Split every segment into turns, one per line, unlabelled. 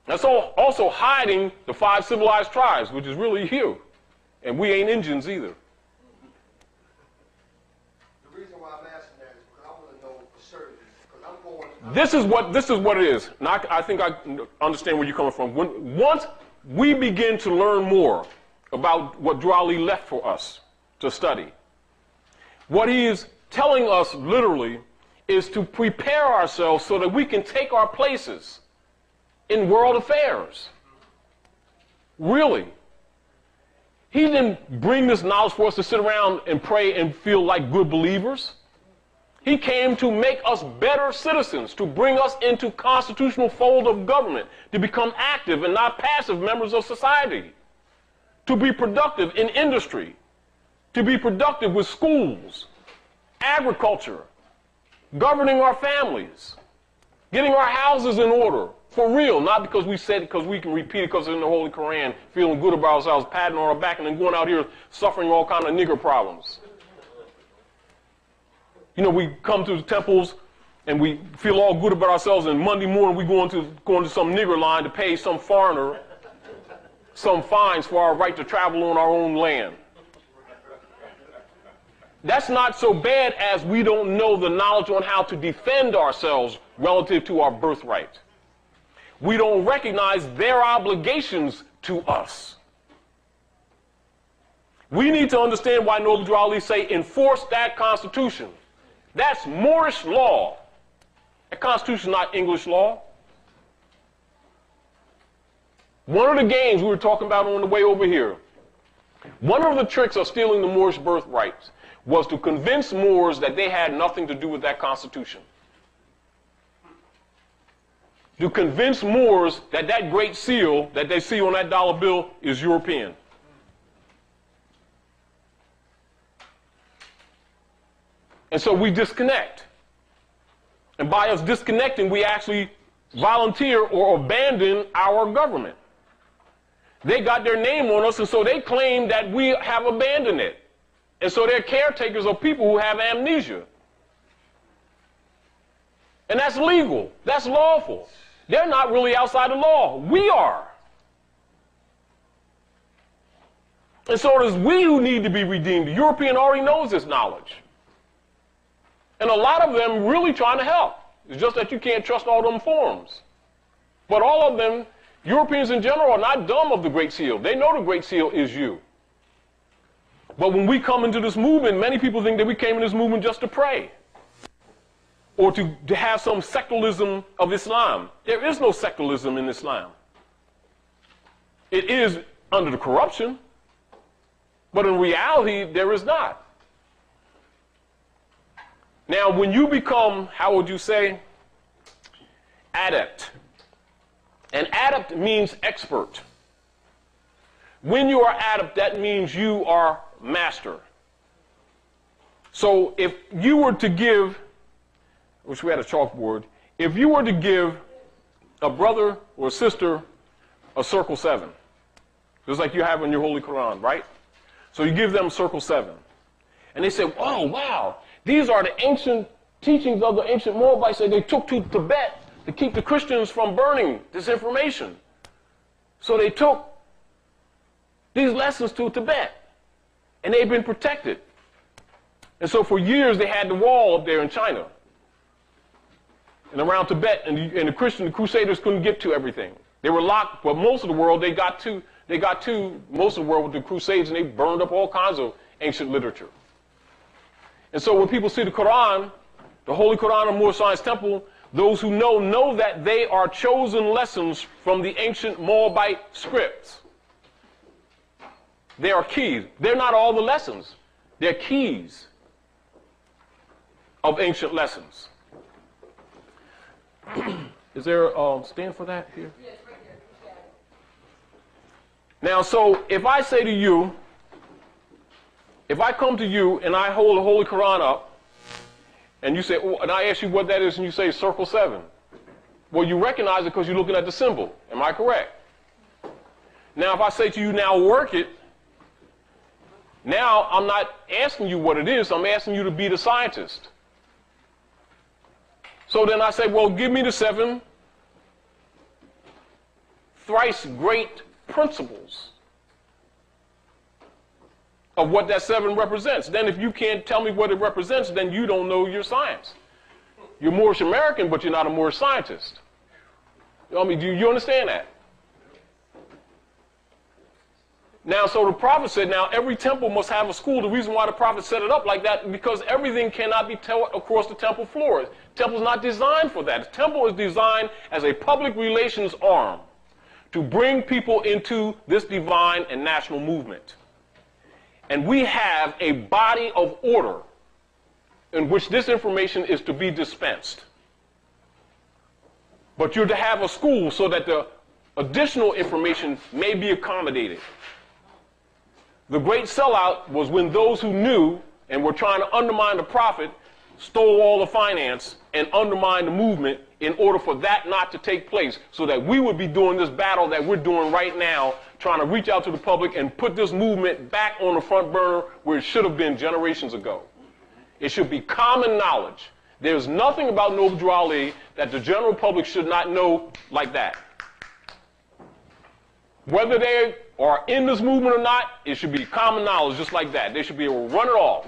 That's also hiding the 5 civilized tribes, which is really you. And we ain't Indians either.
The reason why I'm asking that is because I want to know for certain, because I'm going...
This is what it is. And I think I understand where you're coming from. Once we begin to learn more about what Drew Ali left for us to study, what he is telling us literally is to prepare ourselves so that we can take our places in world affairs. Really. He didn't bring this knowledge for us to sit around and pray and feel like good believers. He came to make us better citizens, to bring us into constitutional fold of government, to become active and not passive members of society, to be productive in industry, to be productive with schools, agriculture, governing our families, getting our houses in order, for real, not because we said it because we can repeat it because it's in the Holy Quran, feeling good about ourselves, patting on our back, and then going out here suffering all kind of nigger problems. You know, we come to the temples and we feel all good about ourselves, and Monday morning we go into some nigger line to pay some foreigner some fines for our right to travel on our own land. That's not so bad as we don't know the knowledge on how to defend ourselves relative to our birthright. We don't recognize their obligations to us. We need to understand why Noble Drew Ali say enforce that Constitution. That's Moorish law. That Constitution is not English law. One of the games we were talking about on the way over here, one of the tricks of stealing the Moorish birthrights was to convince Moors that they had nothing to do with that Constitution. To convince Moors that that great seal that they see on that dollar bill is European. And so we disconnect. And by us disconnecting, we actually volunteer or abandon our government. They got their name on us, and so they claim that we have abandoned it. And so they're caretakers of people who have amnesia. And that's legal. That's lawful. They're not really outside the law. We are. And so it is we who need to be redeemed. The European already knows this knowledge. And a lot of them really trying to help. It's just that you can't trust all them forms. But all of them, Europeans in general, are not dumb of the Great Seal. They know the Great Seal is you. But when we come into this movement, many people think that we came in this movement just to pray. Or to have some secularism of Islam. There is no secularism in Islam. It is under the corruption, but in reality, there is not. Now, when you become, how would you say, adept. And adept means expert. When you are adept, that means you are master. So if you were to give, I wish we had a chalkboard, if you were to give a brother or a sister a circle 7, just like you have in your Holy Quran, right? So you give them circle 7. And they say, oh, wow, these are the ancient teachings of the ancient Moabites that they took to Tibet to keep the Christians from burning this information. So they took these lessons to Tibet, and they've been protected. And so for years they had the wall up there in China and around Tibet, and the Crusaders couldn't get to everything. They were locked, but most of the world they got to most of the world with the Crusades, and they burned up all kinds of ancient literature. And so when people see the Quran, the Holy Quran of Moor Science Temple, those who know that they are chosen lessons from the ancient Moabite scripts. They are keys. They're not all the lessons. They're keys of ancient lessons. Is there a stand for that here? Yes, right here. Now, so if I say to you, if I come to you and I hold the Holy Quran up, and you say, oh, and I ask you what that is, and you say circle 7. Well, you recognize it because you're looking at the symbol. Am I correct? Now, if I say to you, now work it, now I'm not asking you what it is, I'm asking you to be the scientist. So then I say, well, give me the 7 thrice great principles of what that 7 represents. Then if you can't tell me what it represents, then you don't know your science. You're Moorish American, but you're not a Moorish scientist. I mean, do you understand that? Now, so the prophet said, now every temple must have a school. The reason why the prophet set it up like that, because everything cannot be taught across the temple floor. The temple is not designed for that. The temple is designed as a public relations arm to bring people into this divine and national movement. And we have a body of order in which this information is to be dispensed. But you're to have a school so that the additional information may be accommodated. The great sellout was when those who knew and were trying to undermine the prophet stole all the finance and undermined the movement in order for that not to take place, so that we would be doing this battle that we're doing right now, trying to reach out to the public and put this movement back on the front burner where it should have been generations ago. It should be common knowledge. There's nothing about Noble Drew Ali that the general public should not know like that. Whether they are in this movement or not, it should be common knowledge just like that. They should be able to run it off.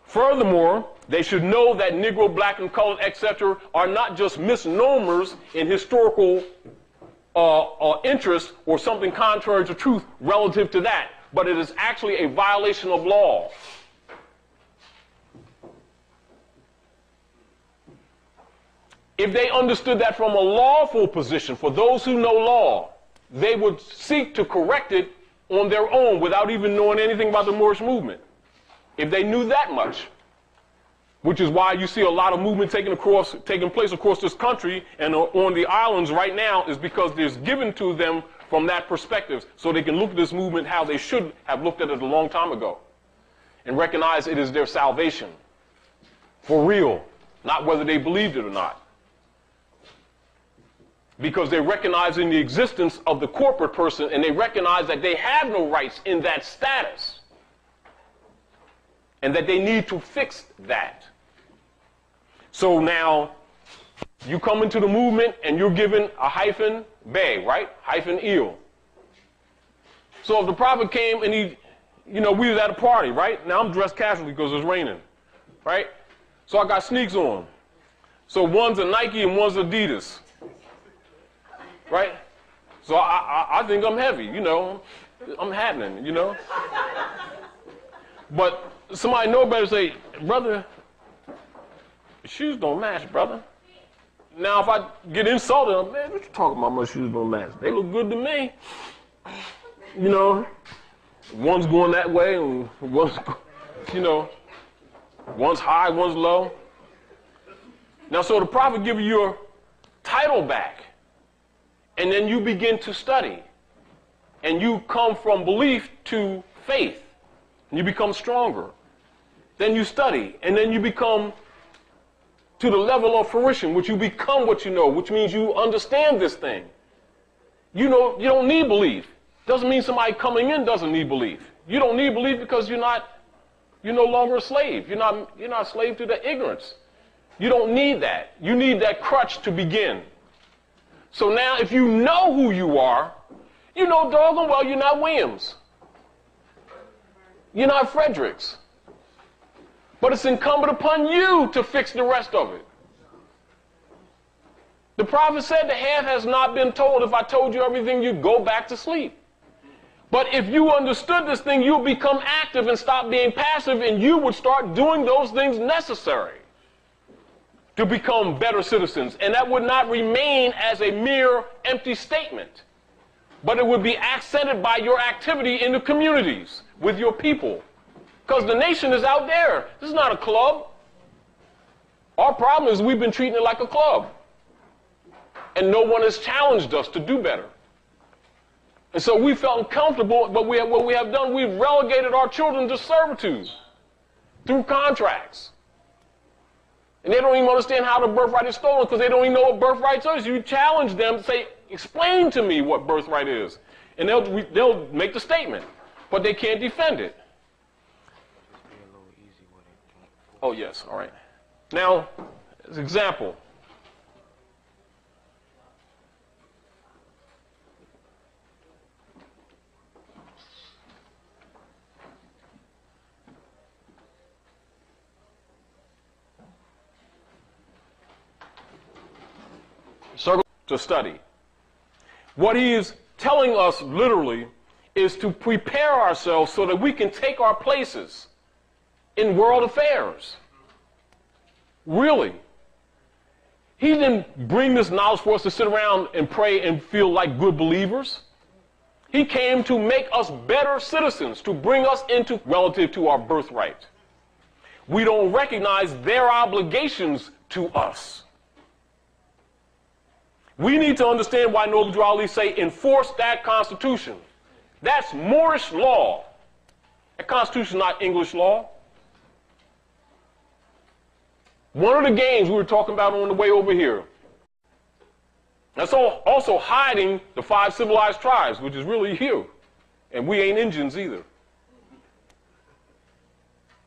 Furthermore, they should know that Negro, black, and colored, etc. are not just misnomers in historical interest or something contrary to truth relative to that, but it is actually a violation of law. If they understood that from a lawful position, for those who know law, they would seek to correct it on their own without even knowing anything about the Moorish movement. If they knew that much, which is why you see a lot of movement taking place across this country and on the islands right now, is because there's given to them from that perspective, so they can look at this movement how they should have looked at it a long time ago and recognize it is their salvation for real, not whether they believed it or not. Because they're recognizing the existence of the corporate person, and they recognize that they have no rights in that status, and that they need to fix that. So now you come into the movement and you're given a hyphen Bey, right? Hyphen eel. So if the prophet came and he, we was at a party, right? Now I'm dressed casually because it's raining, right? So I got sneaks on. So one's a Nike and one's Adidas. Right? So I think I'm heavy, I'm happening, But somebody know better say, brother, the shoes don't match, brother. Now if I get insulted, man, what you talking about, my shoes don't match? They look good to me. One's going that way and one's, one's high, one's low. Now so the prophet give you your title back. And then you begin to study. And you come from belief to faith. And you become stronger. Then you study. And then you become to the level of fruition, which you become what you know, which means you understand this thing. You don't need belief. Doesn't mean somebody coming in doesn't need belief. You don't need belief because you're no longer a slave. You're not a slave to the ignorance. You don't need that. You need that crutch to begin. So now if you know who you are, you know doggone well you're not Williams. You're not Fredericks. But it's incumbent upon you to fix the rest of it. The prophet said the half has not been told. If I told you everything, you'd go back to sleep. But if you understood this thing, you'll become active and stop being passive, and you would start doing those things necessary to become better citizens. And that would not remain as a mere empty statement, but it would be accented by your activity in the communities with your people. Because the nation is out there. This is not a club. Our problem is we've been treating it like a club. And no one has challenged us to do better. And so we felt uncomfortable, but what we have done, we've relegated our children to servitude through contracts. And they don't even understand how the birthright is stolen because they don't even know what birthright is. You challenge them to say, explain to me what birthright is. And they'll make the statement, but they can't defend it. Oh, yes, all right. Now, as an example, circle to study. What he is telling us literally is to prepare ourselves so that we can take our places in world affairs. Really. He didn't bring this knowledge for us to sit around and pray and feel like good believers. He came to make us better citizens, to bring us into relative to our birthright. We don't recognize their obligations to us. We need to understand why Noble Drew Ali say, enforce that Constitution. That's Moorish law. That Constitution is not English law. One of the games we were talking about on the way over here, that's also hiding the 5 civilized tribes, which is really you. And we ain't Indians either.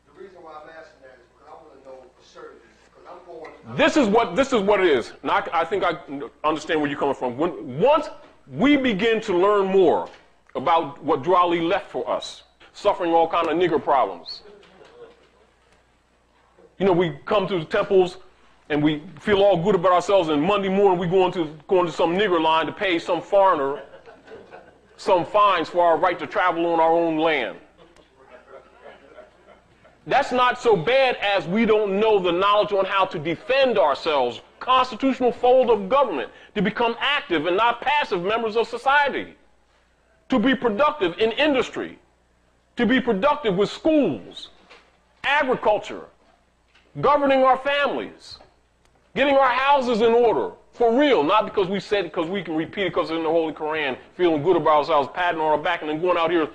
The reason why I'm asking that is because I want to know for certain, because I'm going...
This is what it is. And I think I understand where you're coming from. Once we begin to learn more about what Drew Ali left for us, suffering all kind of nigger problems. You know, we come to the temples and we feel all good about ourselves, and Monday morning we go into some nigger line to pay some foreigner some fines for our right to travel on our own land. That's not so bad as we don't know the knowledge on how to defend ourselves, constitutional fold of government, to become active and not passive members of society, to be productive in industry, to be productive with schools, agriculture, governing our families, getting our houses in order, for real, not because we said it because we can repeat it because it's in the Holy Quran, feeling good about ourselves, patting on our back, and then going out here